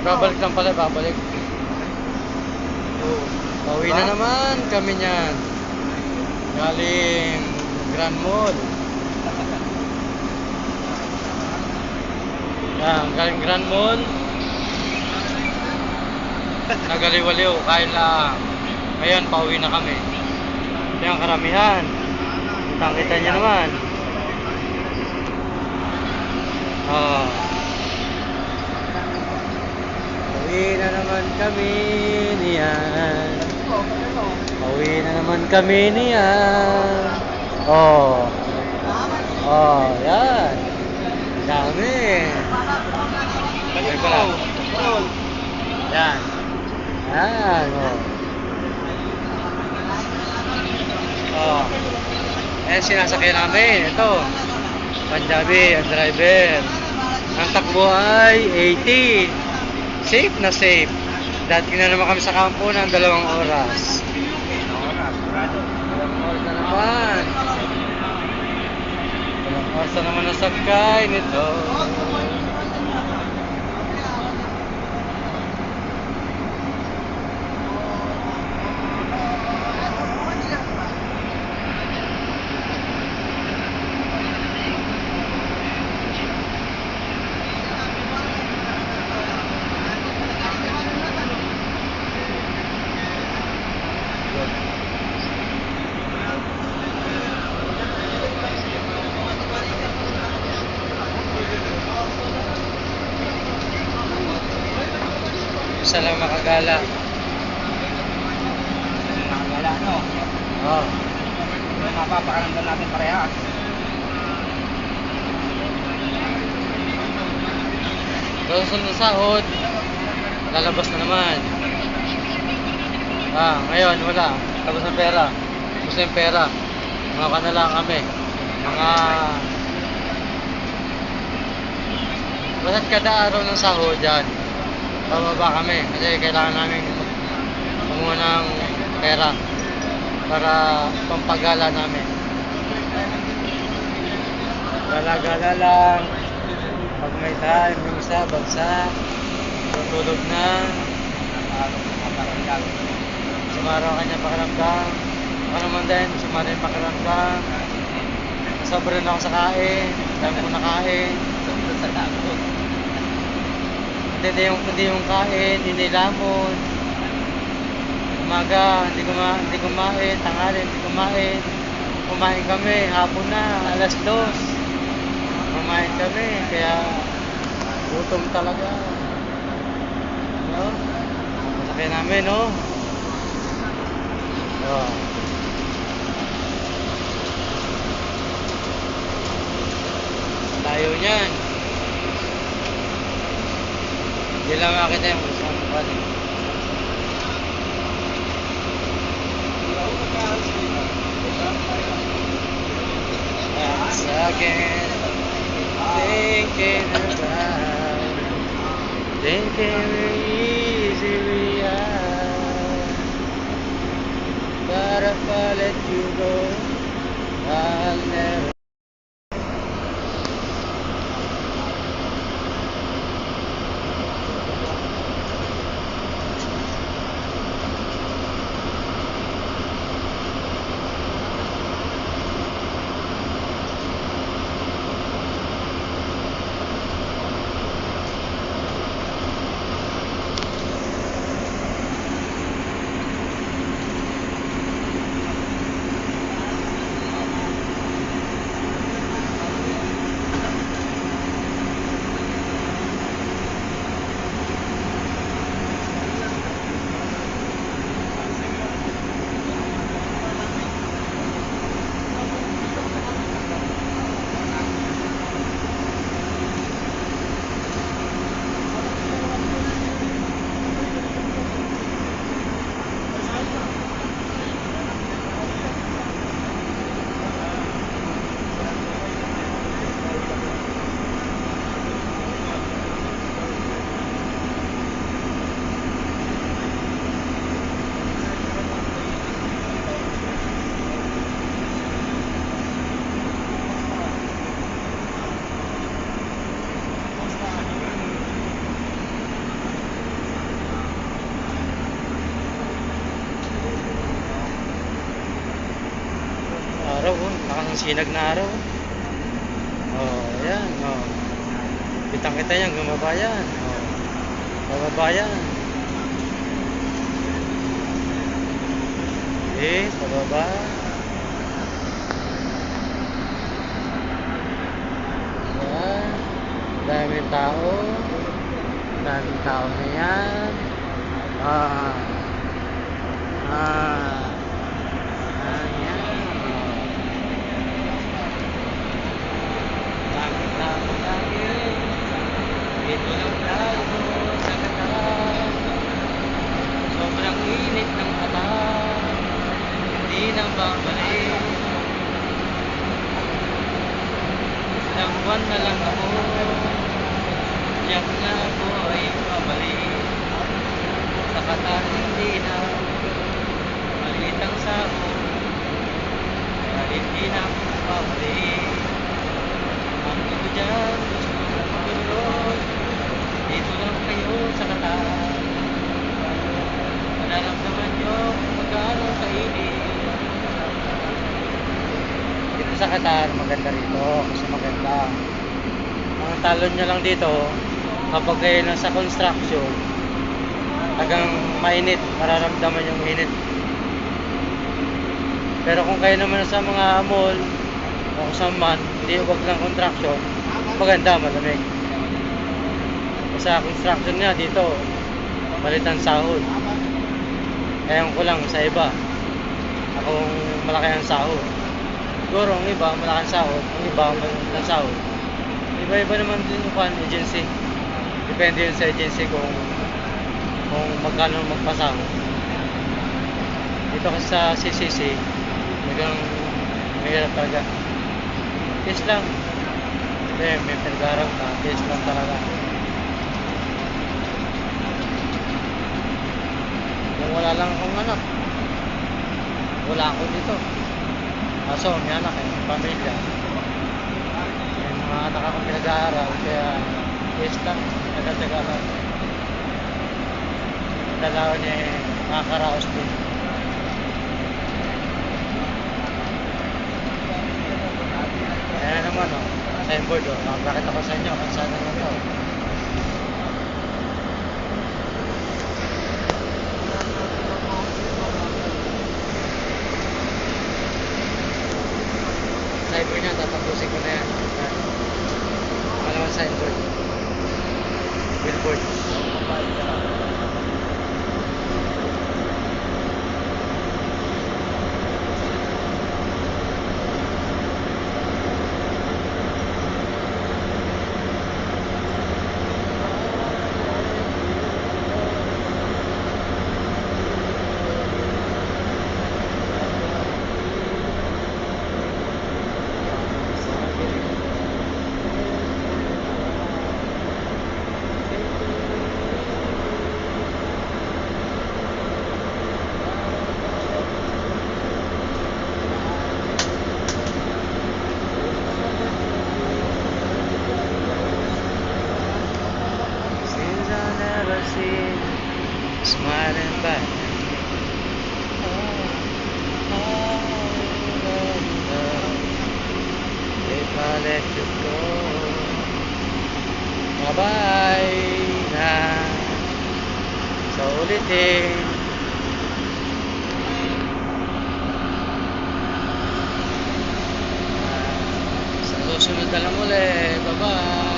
Babalik lang pala, babalik. Pauwi na naman kami niyan. Galing Grand Mall. Yan, galing Grand Mall. Nagaliwaliw, kain lang. Ngayon, pauwi na kami. Ito yung karamihan. Kita niyo naman. Pauwi na naman kami niyan. Pauwi na naman kami niyan. Yan. Dami. Yan. Yan, sinasakyan namin. Ito. Punjabi, ang driver. Ang takbo ay 80. Safe na safe. Dati na naman kami sa kampo ng 2 oras. 2 oras na naman. 2 oras na naman nasakay nito. Isa lang makagala. Nakagala, no? Oo. Mapapakaramdam natin parehas. Susunod na sahod, lalabas na naman. Ngayon wala. Tapos ng pera. Gusto yung pera. Mga kanala kami. Basta't kada araw ng sahod yan. Pababa kami. Kasi kailangan namin kumuha ng pera para pampagala namin. Gala-gala lang. Pag may time, yung isa, bagsak. Tutulog na. Sumaraw kanya pakiramdam. Ako naman din, sumaraw yung pakiramdam. Sobra na ako sa kain. Dami ko nakain. Sobra sa takot. Hindi yung kain, inilamon. Umaga, hindi kumain. Tanghali, hindi kumain. Kumain kami, hapon na, 2:00. Kumain kami, kaya gutom talaga. No? Masakay namin, no? Tayo niyan. Hindi lang makita yung isang buwan. Once again, thinking easy we are. But if I let you go, I'll never. sinag na araw. Oh, ayan. Oh. Kitang-kita yan, gumaba yan. Oh. Bababa yan. Eh, pababa. Ayan. Daming tao. Daming tao na yan. Ah. Ah. Ayan. Daming tao lagi. Dito lang tayo sa Qatar. Sobrang init ng Qatar. Hindi nang babalik. Ilang buwan na lang ako. Tiyak na ako ay babalik. Sa Qatar hindi na maliit ang sahod. Kaya hindi na ako babalik. Ang ito dyan gusto kong matulog. Dito lang kayo sa Qatar. Nararamdaman nyo kung magkano kainit. Dito sa Qatar, maganda rito kasi maganda. Ang talon nyo lang dito, kapag kayo nasa construction, tagang mainit, mararamdaman yung init. Pero kung kayo naman sa mga mall o kung saan man, hindi wag lang construction, maganda, malamig. Sa construction nga dito, palitan sahod. Ewan ko lang sa iba, akong malaki ang sahod. Siguro ang iba malaki ang sahod, ang iba maliit ang sahod. Iba-iba naman din yung agency. Depende yun sa agency kung magkano magpasahod. Dito kasi sa CCC, hanggang mahirap talaga. Tiis lang. May pinag-arap na, tiis lang talaga. Kung wala lang akong anak, wala ako dito. Kaso may anak may pamilya. May mga anak akong pinag-aaral, kaya tiis lang, nagataga lang. Dalawa niya nakakaraos din. Ayan naman signboard makakita ko sa inyo kung saan naman to. Signboard niya, tatapusin ko na yan. Malaman signboard. Billboard. Smiling back. If I let you go, bye-bye na. Sa ulitin. Sa susunod na lang ulit. Bye-bye.